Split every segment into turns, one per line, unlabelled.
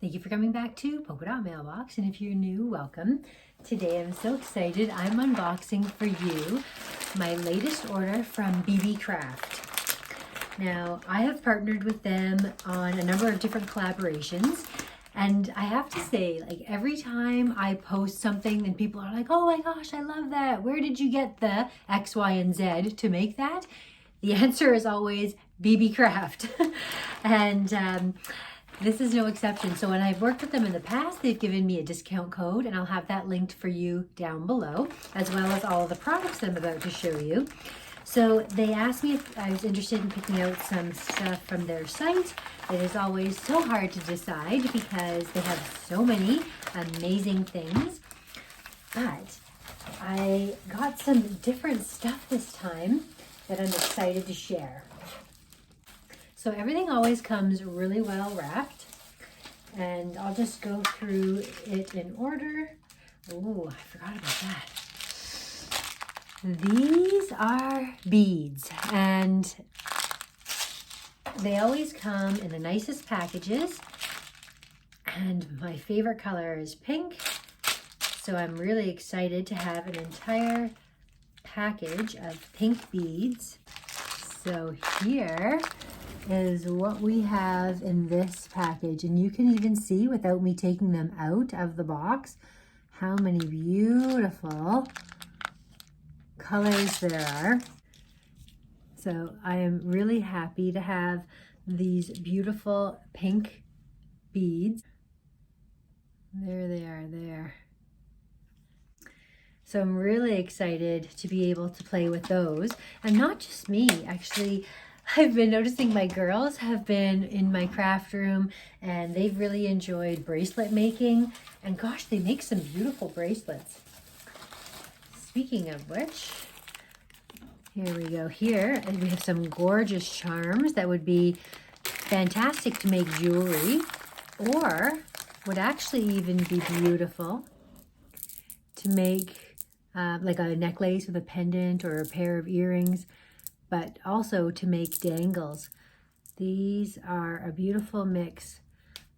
Thank you for coming back to Polka Dot Mailbox, and if you're new, welcome. Today I'm so excited. I'm unboxing for you my latest order from Beebeecraft. Now, I have partnered with them on a number of different collaborations, and I have to say, like, every time I post something, then people are like, oh my gosh, I love that. Where did you get the X, Y, and Z to make that? The answer is always Beebeecraft. And this is no exception. So when I've worked with them in the past, they've given me a discount code, and I'll have that linked for you down below, as well as all of the products that I'm about to show you. So they asked me if I was interested in picking out some stuff from their site. It is always so hard to decide because they have so many amazing things. But I got some different stuff this time that I'm excited to share. So everything always comes really well wrapped, and I'll just go through it in order. Oh, I forgot about that. These are beads, and they always come in the nicest packages, and my favorite color is pink, so I'm really excited to have an entire package of pink beads. So here is what we have in this package, and you can even see without me taking them out of the box how many beautiful colors there are. So I am really happy to have these beautiful pink beads. There they are there. So I'm really excited to be able to play with those, and not just me, actually. I've been noticing my girls have been in my craft room, and they've really enjoyed bracelet making, and gosh, they make some beautiful bracelets. Speaking of which, here we go. Here, and we have some gorgeous charms that would be fantastic to make jewelry, or would actually even be beautiful to make like a necklace with a pendant or a pair of earrings, but also to make dangles. These are a beautiful mix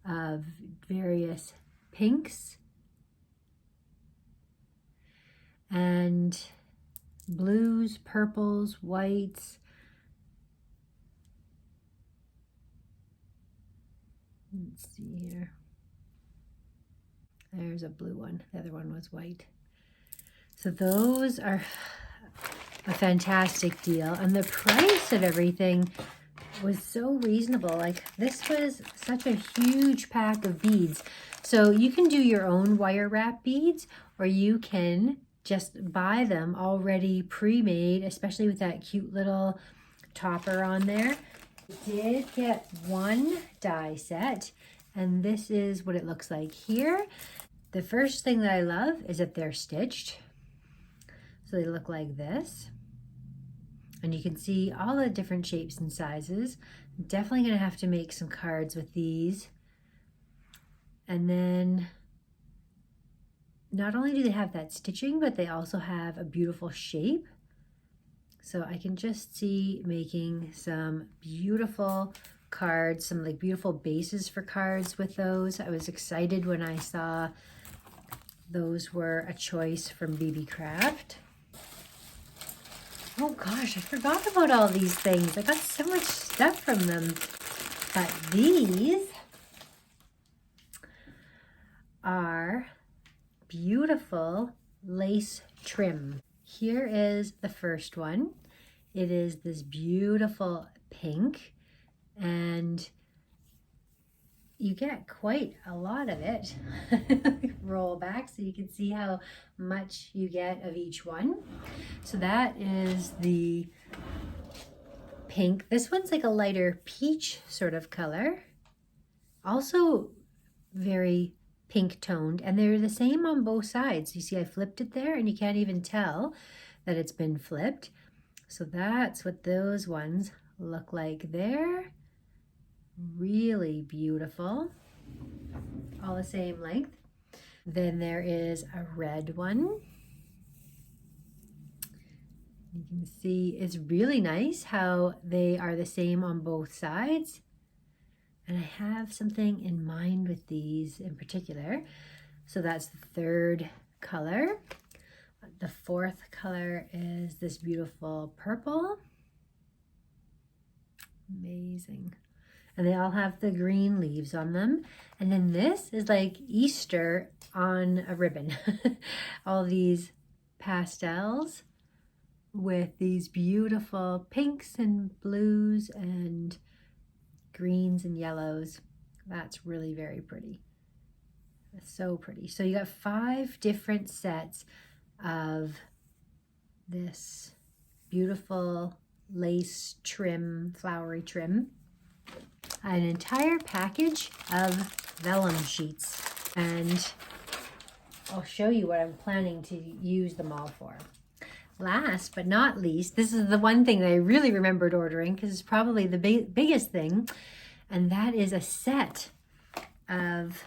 of various pinks and blues, purples, whites. Let's see here. There's a blue one. The other one was white. So those are a fantastic deal, and the price of everything was so reasonable. Like, this was such a huge pack of beads. So you can do your own wire wrap beads, or you can just buy them already pre-made, especially with that cute little topper on there. I did get one die set, and this is what it looks like here. The first thing that I love is that they're stitched. So they look like this. And you can see all the different shapes and sizes. I'm definitely gonna have to make some cards with these. And then not only do they have that stitching, but they also have a beautiful shape. So I can just see making some beautiful cards, some like beautiful bases for cards with those. I was excited when I saw those were a choice from Beebeecraft. Oh gosh, I forgot about all these things. I got so much stuff from them. But these are beautiful lace trim. Here is the first one. It is this beautiful pink, and you get quite a lot of it. Roll back so you can see how much you get of each one. So that is the pink. This one's like a lighter peach sort of color. Also very pink toned, and they're the same on both sides. You see I flipped it there, and you can't even tell that it's been flipped. So that's what those ones look like there. Really beautiful, all the same length. Then there is a red one. You can see it's really nice how they are the same on both sides. And I have something in mind with these in particular. So that's the third color. The fourth color is this beautiful purple. Amazing. And they all have the green leaves on them. And then this is like Easter on a ribbon. All these pastels with these beautiful pinks and blues and greens and yellows. That's really very pretty. That's so pretty. So you got 5 different sets of this beautiful lace trim, flowery trim. An entire package of vellum sheets, and I'll show you what I'm planning to use them all for. Last but not least, this is the one thing that I really remembered ordering because it's probably the biggest thing, and that is a set of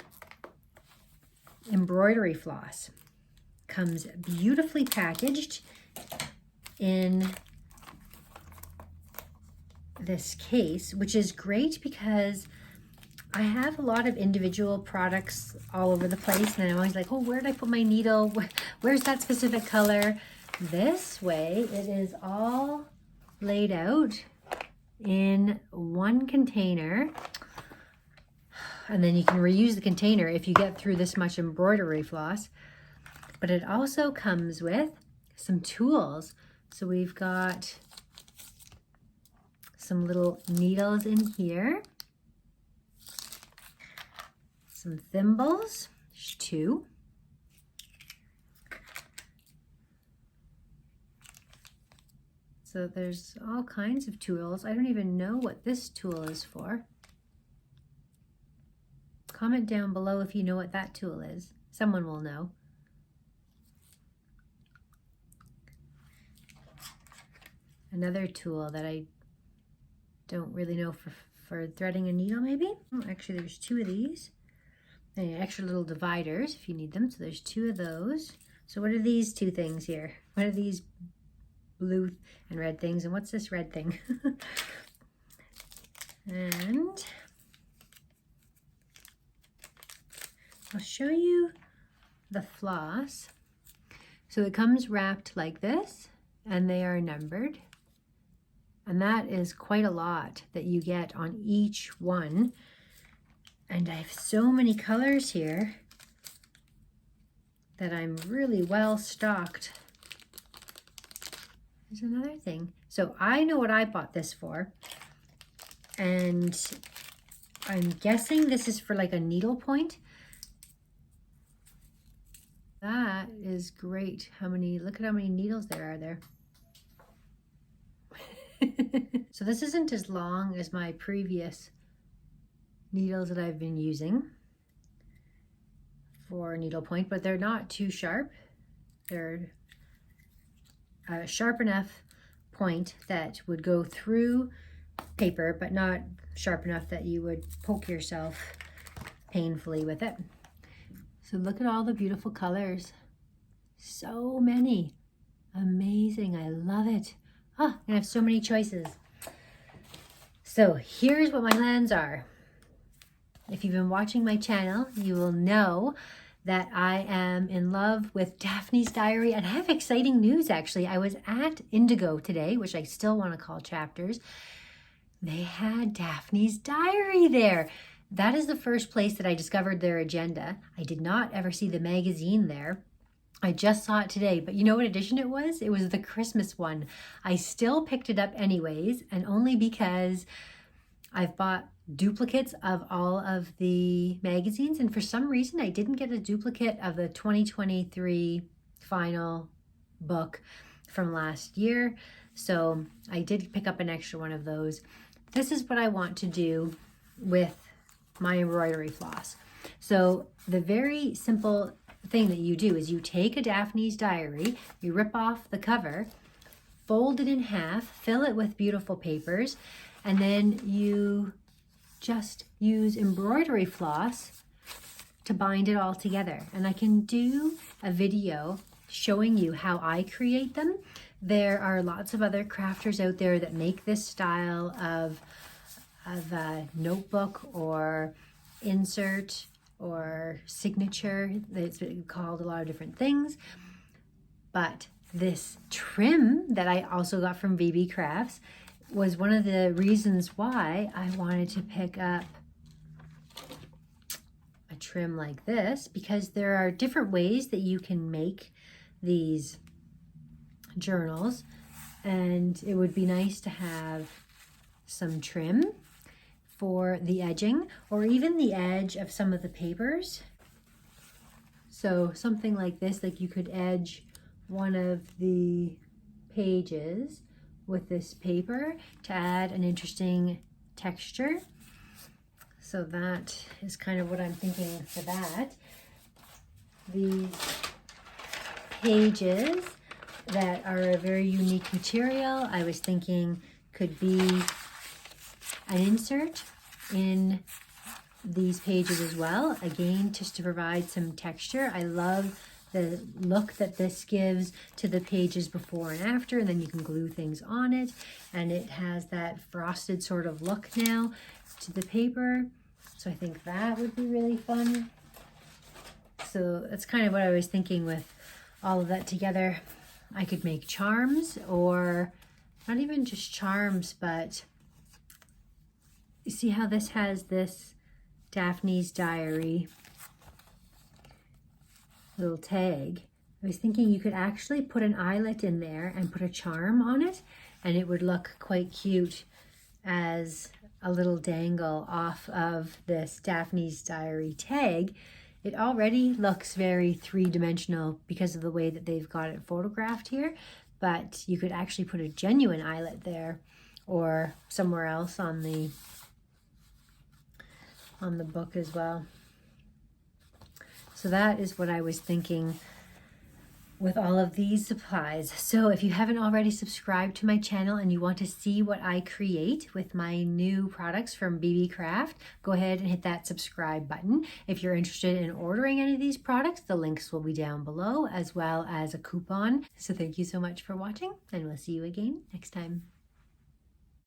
embroidery floss. Comes beautifully packaged in this case, which is great because I have a lot of individual products all over the place, and I'm always like, oh, where did I put my needle? Where's that specific color? This way, it is all laid out in one container, and then you can reuse the container if you get through this much embroidery floss. But it also comes with some tools. So we've got some little needles in here, some thimbles, there's 2. So there's all kinds of tools. I don't even know what this tool is for. Comment down below if you know what that tool is. Someone will know. Another tool that I don't really know for threading a needle, maybe. Oh, actually, there's 2 of these. And extra little dividers if you need them. So there's 2 of those. So what are these 2 things here? What are these blue and red things? And what's this red thing? And I'll show you the floss. So it comes wrapped like this, and they are numbered. And that is quite a lot that you get on each one. And I have so many colors here that I'm really well stocked. There's another thing. So I know what I bought this for. And I'm guessing this is for like a needle point. That is great. Look at how many needles there are there. So this isn't as long as my previous needles that I've been using for needlepoint, but they're not too sharp. They're a sharp enough point that would go through paper, but not sharp enough that you would poke yourself painfully with it. So look at all the beautiful colors. So many. Amazing. I love it. Oh, I have so many choices. So here's what my plans are. If you've been watching my channel, you will know that I am in love with Daphne's Diary, and I have exciting news actually. I was at Indigo today, which I still want to call Chapters. They had Daphne's Diary there. That is the first place that I discovered their agenda. I did not ever see the magazine there. I just saw it today, but you know what edition it was? It was the Christmas one. I still picked it up anyways, and only because I've bought duplicates of all of the magazines, and for some reason I didn't get a duplicate of the 2023 final book from last year, so I did pick up an extra one of those. This is what I want to do with my embroidery floss. So the very simple thing that you do is you take a Daphne's Diary, you rip off the cover, fold it in half, fill it with beautiful papers, and then you just use embroidery floss to bind it all together. And I can do a video showing you how I create them. There are lots of other crafters out there that make this style of of a notebook or insert or signature. It's called a lot of different things. But this trim that I also got from Beebeecraft was one of the reasons why I wanted to pick up a trim like this, because there are different ways that you can make these journals, and it would be nice to have some trim for the edging or even the edge of some of the papers. So something like this, like you could edge one of the pages with this paper to add an interesting texture. So that is kind of what I'm thinking for that. These pages that are a very unique material, I was thinking could be an insert in these pages as well. Again, just to provide some texture. I love the look that this gives to the pages before and after, and then you can glue things on it, and it has that frosted sort of look now to the paper. So I think that would be really fun. So that's kind of what I was thinking with all of that together. I could make charms, or not even just charms, but you see how this has this Daphne's Diary little tag. I was thinking you could actually put an eyelet in there and put a charm on it, and it would look quite cute as a little dangle off of this Daphne's Diary tag. It already looks very three-dimensional because of the way that they've got it photographed here, but you could actually put a genuine eyelet there or somewhere else on the book as well. So that is what I was thinking with all of these supplies. So if you haven't already subscribed to my channel and you want to see what I create with my new products from Beebeecraft, go ahead and hit that subscribe button. If you're interested in ordering any of these products, the links will be down below, as well as a coupon. So thank you so much for watching, and we'll see you again next time.